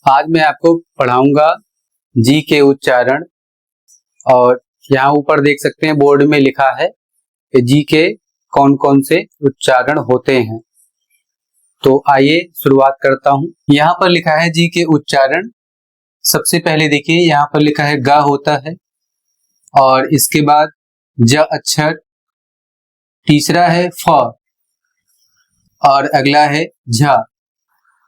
आज मैं आपको पढ़ाऊंगा जी के उच्चारण। और यहाँ ऊपर देख सकते हैं बोर्ड में लिखा है कि जी के कौन कौन से उच्चारण होते हैं। तो आइए शुरुआत करता हूँ। यहाँ पर लिखा है जी के उच्चारण। सबसे पहले देखिए यहाँ पर लिखा है ग होता है और इसके बाद ज अक्षर, तीसरा है फ और अगला है झ।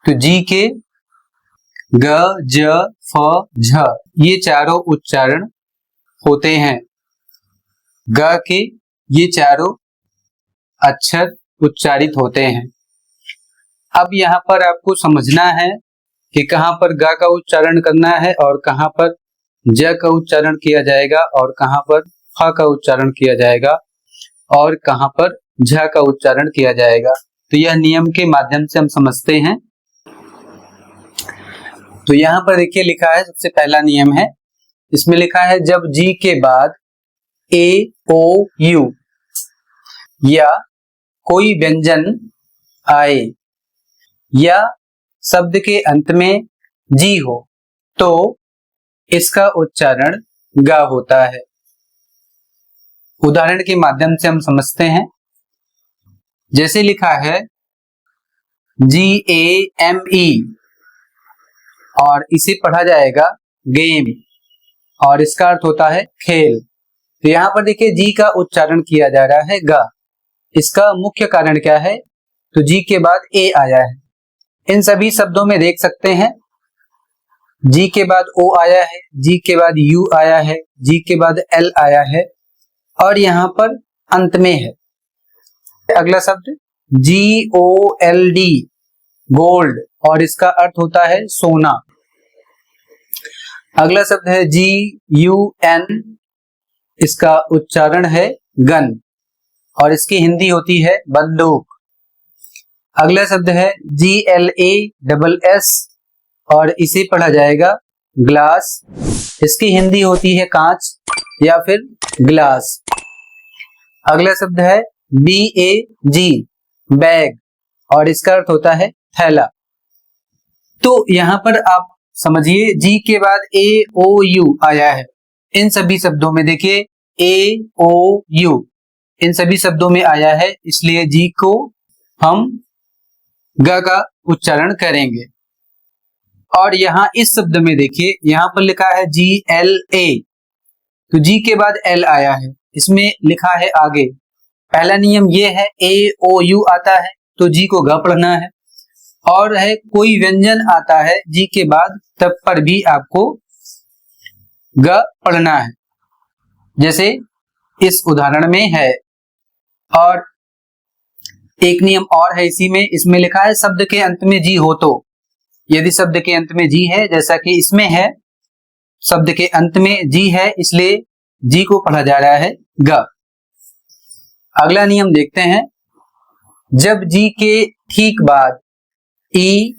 तो जी के ग, ज, फ, झ ये चारों उच्चारण होते हैं। ग के ये चारों अक्षर उच्चारित होते हैं। अब यहाँ पर आपको समझना है कि कहाँ पर ग का उच्चारण करना है और कहाँ पर ज का उच्चारण किया जाएगा और कहाँ पर फ का उच्चारण किया जाएगा और कहाँ पर झ का उच्चारण किया जाएगा। तो यह नियम के माध्यम से हम समझते हैं। तो यहाँ पर देखिए लिखा है, सबसे पहला नियम है, इसमें लिखा है जब जी के बाद ए, ओ, यू या कोई व्यंजन आए या शब्द के अंत में जी हो तो इसका उच्चारण ग होता है। उदाहरण के माध्यम से हम समझते हैं। जैसे लिखा है GAME और इसे पढ़ा जाएगा गेम और इसका अर्थ होता है खेल। तो यहाँ पर देखिए जी का उच्चारण किया जा रहा है ग। इसका मुख्य कारण क्या है? तो जी के बाद ए आया है। इन सभी शब्दों में देख सकते हैं जी के बाद ओ आया है, जी के बाद यू आया है, जी के बाद एल आया है और यहाँ पर अंत में है अगला शब्द GOLD गोल्ड और इसका अर्थ होता है सोना। अगला शब्द है GUN, इसका उच्चारण है गन और इसकी हिंदी होती है बंदूक। अगला शब्द है GLASS और इसे पढ़ा जाएगा ग्लास, इसकी हिंदी होती है कांच या फिर ग्लास। अगला शब्द है BAG बैग और इसका अर्थ होता है थैला। तो यहाँ पर आप समझिए जी के बाद AOU आया है। इन सभी शब्दों में देखिए AOU इन सभी शब्दों में आया है, इसलिए जी को हम ग का उच्चारण करेंगे। और यहाँ इस शब्द में देखिए यहाँ पर लिखा है GLA, तो जी के बाद एल आया है, इसमें लिखा है आगे। पहला नियम ये है AOU आता है तो जी को ग पढ़ना है और है कोई व्यंजन आता है जी के बाद तब पर भी आपको ग पढ़ना है, जैसे इस उदाहरण में है। और एक नियम और है इसी में, इसमें लिखा है शब्द के अंत में जी हो तो, यदि शब्द के अंत में जी है जैसा कि इसमें है, शब्द के अंत में जी है इसलिए जी को पढ़ा जा रहा है ग। अगला नियम देखते हैं। जब जी के ठीक बाद ई,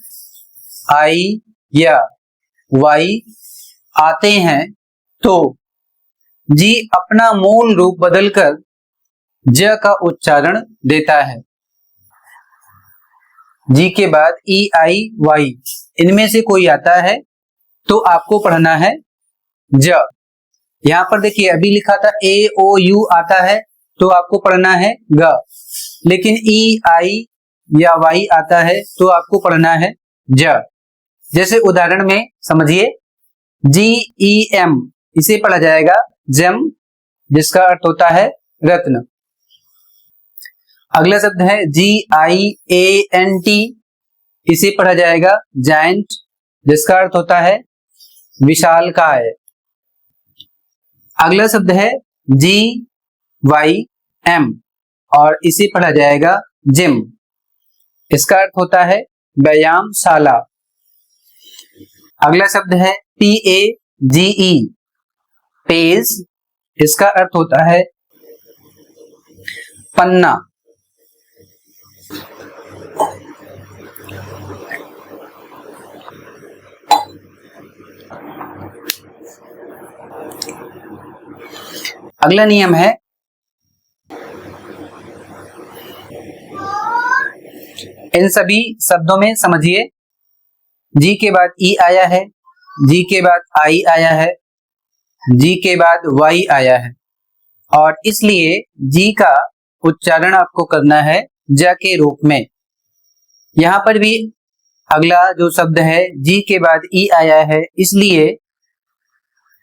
आई या वाई आते हैं तो जी अपना मूल रूप बदलकर ज का उच्चारण देता है। जी के बाद ई, आई, वाई इनमें से कोई आता है तो आपको पढ़ना है ज। यहां पर देखिए अभी लिखा था AOU आता है तो आपको पढ़ना है ग, लेकिन ई, आई या वाई आता है तो आपको पढ़ना है ज। जैसे उदाहरण में समझिए GEM इसे पढ़ा जाएगा जेम, जिसका अर्थ होता है रत्न। अगला शब्द है GIANT, इसे पढ़ा जाएगा जायंट, जिसका अर्थ होता है विशालकाय। अगला शब्द है GYM और इसे पढ़ा जाएगा जिम, इसका अर्थ होता है व्यायामशाला। अगला शब्द है PAGE पेज, इसका अर्थ होता है पन्ना। अगला नियम है इन सभी शब्दों में समझिए जी के बाद ई आया है, जी के बाद आई आया है, जी के बाद वाई आया है, और इसलिए जी का उच्चारण आपको करना है ज के रूप में। यहां पर भी अगला जो शब्द है जी के बाद ई आया है, इसलिए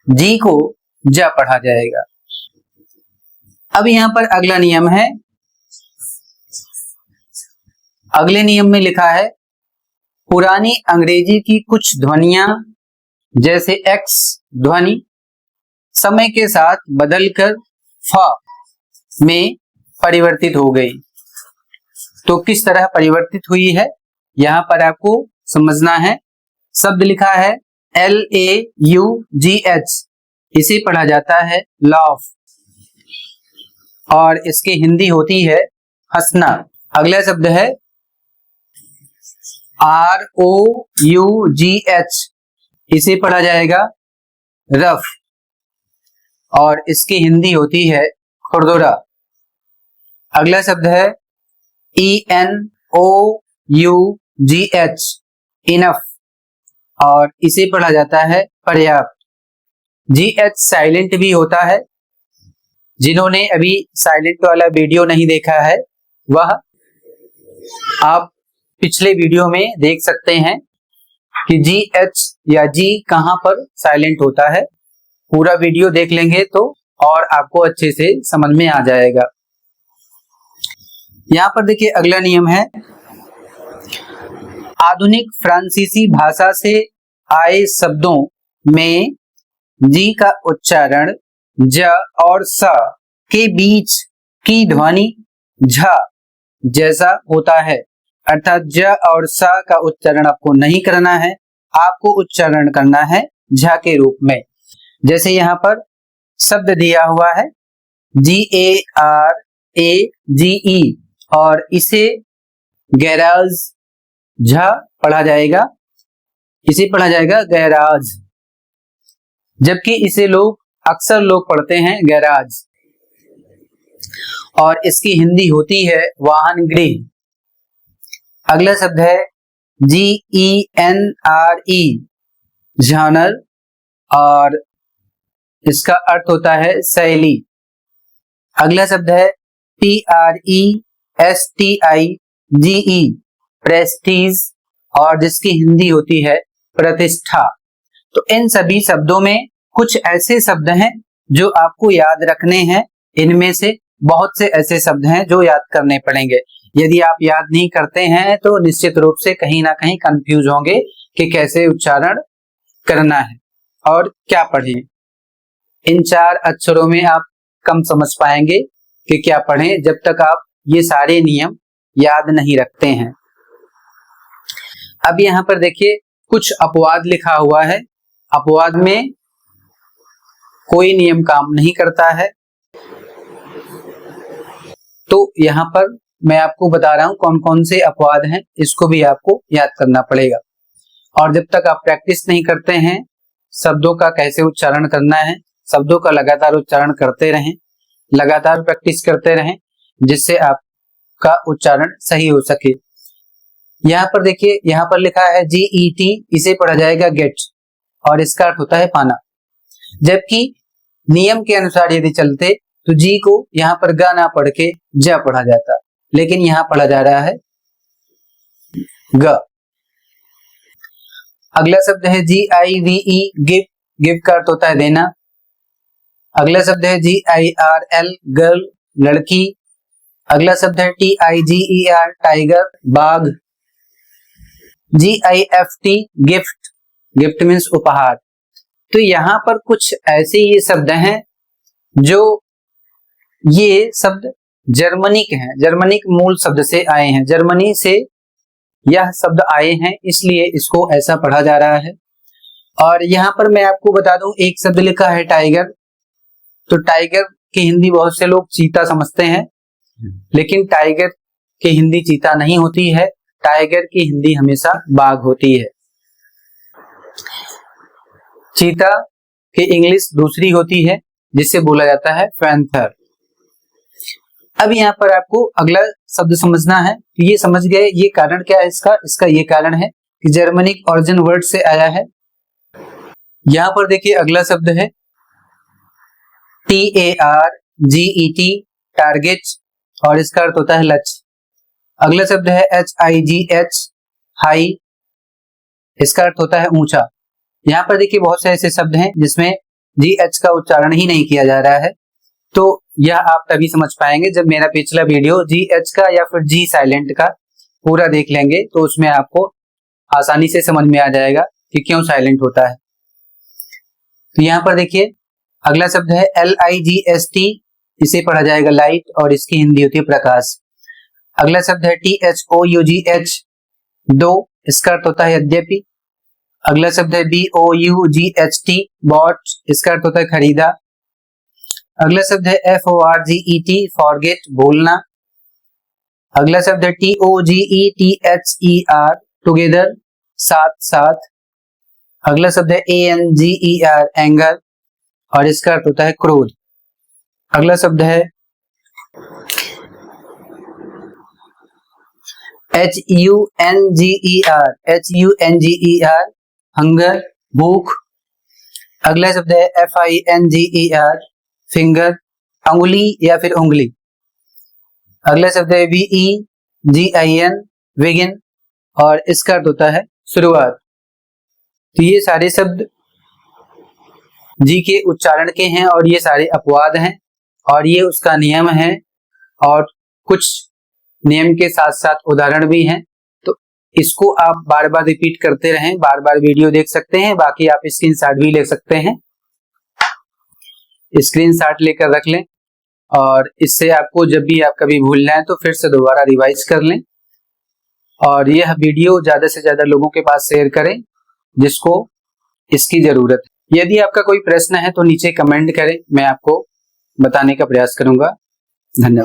जी को ज पढ़ा जाएगा। अब यहां पर अगला नियम है, अगले नियम में लिखा है पुरानी अंग्रेजी की कुछ ध्वनियां जैसे एक्स ध्वनि समय के साथ बदलकर फ में परिवर्तित हो गई। तो किस तरह परिवर्तित हुई है यहां पर आपको समझना है। शब्द लिखा है LAUGH, इसे पढ़ा जाता है लाफ, और इसकी हिंदी होती है हंसना। अगला शब्द है ROUGH, इसे पढ़ा जाएगा रफ, और इसकी हिंदी होती है खुरदुरा। अगला शब्द है ENOUGH, इनफ, और इसे पढ़ा जाता है पर्याप्त। GH साइलेंट भी होता है। जिन्होंने अभी साइलेंट वाला वीडियो नहीं देखा है वह आप पिछले वीडियो में देख सकते हैं कि GH या जी कहां पर साइलेंट होता है। पूरा वीडियो देख लेंगे तो और आपको अच्छे से समझ में आ जाएगा। यहां पर देखिए अगला नियम है, आधुनिक फ्रांसीसी भाषा से आए शब्दों में जी का उच्चारण ज और स के बीच की ध्वनि झ जैसा होता है, अर्थात ज और स का उच्चारण आपको नहीं करना है, आपको उच्चारण करना है झ के रूप में। जैसे यहाँ पर शब्द दिया हुआ है GARAGE, और इसे गैराज झ पढ़ा जाएगा, इसे पढ़ा जाएगा गैराज, जबकि इसे अक्सर लोग पढ़ते हैं गैराज, और इसकी हिंदी होती है वाहन गृह। अगला शब्द है GENRE, जॉनर, और इसका अर्थ होता है शैली। अगला शब्द है PRESTIGE, प्रेस्टीज, और जिसकी हिंदी होती है प्रतिष्ठा। तो इन सभी शब्दों में कुछ ऐसे शब्द हैं जो आपको याद रखने हैं, इनमें से बहुत से ऐसे शब्द हैं जो याद करने पड़ेंगे। यदि आप याद नहीं करते हैं तो निश्चित रूप से कहीं ना कहीं कंफ्यूज होंगे कि कैसे उच्चारण करना है और क्या पढ़ें। इन 4 अक्षरों में आप कम समझ पाएंगे कि क्या पढ़ें जब तक आप ये सारे नियम याद नहीं रखते हैं। अब यहाँ पर देखिए कुछ अपवाद लिखा हुआ है, अपवाद में कोई नियम काम नहीं करता है। तो यहाँ पर मैं आपको बता रहा हूं कौन कौन से अपवाद हैं, इसको भी आपको याद करना पड़ेगा। और जब तक आप प्रैक्टिस नहीं करते हैं शब्दों का कैसे उच्चारण करना है, शब्दों का लगातार उच्चारण करते रहें, लगातार प्रैक्टिस करते रहें, जिससे आपका उच्चारण सही हो सके। यहाँ पर देखिए, यहाँ पर लिखा है GET, इसे पढ़ा जाएगा गेट, और इसका अर्थ होता है पाना। जबकि नियम के अनुसार यदि चलते तो जी को यहाँ पर गा ना पढ़ के ज पढ़ा जाता, लेकिन यहाँ पढ़ा जा रहा है ग। अगला शब्द है GIVE, गिव, गिव का अर्थ होता है देना। अगला शब्द है GIRL, गर्ल, लड़की। अगला शब्द है TIGER, टाइगर, बाघ। GIFT, गिफ्ट, गिफ्ट मीन्स उपहार। तो यहाँ पर कुछ ऐसे ये शब्द हैं जो ये शब्द जर्मनिक हैं, जर्मनिक मूल शब्द से आए हैं, जर्मनी से यह शब्द आए हैं, इसलिए इसको ऐसा पढ़ा जा रहा है। और यहाँ पर मैं आपको बता दूं, एक शब्द लिखा है टाइगर, तो टाइगर की हिंदी बहुत से लोग चीता समझते हैं, लेकिन टाइगर की हिंदी चीता नहीं होती है, टाइगर की हिंदी हमेशा बाघ होती है। चीता की इंग्लिश दूसरी होती है जिसे बोला जाता है पैंथर। अब यहाँ पर आपको अगला शब्द समझना है, तो ये समझ गए ये कारण क्या है इसका ये कारण है कि जर्मनिक ओरिजिन वर्ड से आया है। यहां पर देखिए अगला शब्द है TARGET, टारगेट, और इसका अर्थ होता है लक्ष्य। अगला शब्द है HIGH, हाई, इसका अर्थ होता है ऊंचा। यहाँ पर देखिए बहुत से ऐसे शब्द हैं जिसमें GH का उच्चारण ही नहीं किया जा रहा है, तो यह आप तभी समझ पाएंगे जब मेरा पिछला वीडियो GH का या फिर G साइलेंट का पूरा देख लेंगे, तो उसमें आपको आसानी से समझ में आ जाएगा कि क्यों साइलेंट होता है। तो यहाँ पर देखिए अगला शब्द है LIGHT, इसे पढ़ा जाएगा लाइट, और इसकी हिंदी होती है प्रकाश। अगला शब्द है THOUGH, दो, इसका अर्थ होता है यद्यपि। अगला शब्द है BOUGHT, बॉट, इसका अर्थ होता है खरीदा। अगला शब्द है FORGET, फॉरगेट, भूलना। अगला शब्द है TOGETHER, टुगेदर, साथ साथ। अगला शब्द है ANGER, एंगर, और इसका अर्थ होता है क्रोध। अगला शब्द है HUNGER, हंगर, भूख। अगला शब्द है FINGER, फिंगर, अंगुली या फिर उंगली। अगला शब्द है VEGIN, विगिन, और इसका अर्थ होता है शुरुआत। तो ये सारे शब्द जी के उच्चारण के हैं और ये सारे अपवाद हैं और ये उसका नियम है, और कुछ नियम के साथ साथ उदाहरण भी हैं। तो इसको आप बार बार रिपीट करते रहें, बार बार वीडियो देख सकते हैं, बाकी आप स्क्रीनशॉट भी ले सकते हैं, स्क्रीनशॉट लेकर रख लें, और इससे आपको जब भी आप कभी भूल जाएं तो फिर से दोबारा रिवाइज कर लें। और यह वीडियो ज्यादा से ज्यादा लोगों के पास शेयर करें जिसको इसकी जरूरत है। यदि आपका कोई प्रश्न है तो नीचे कमेंट करें, मैं आपको बताने का प्रयास करूंगा। धन्यवाद।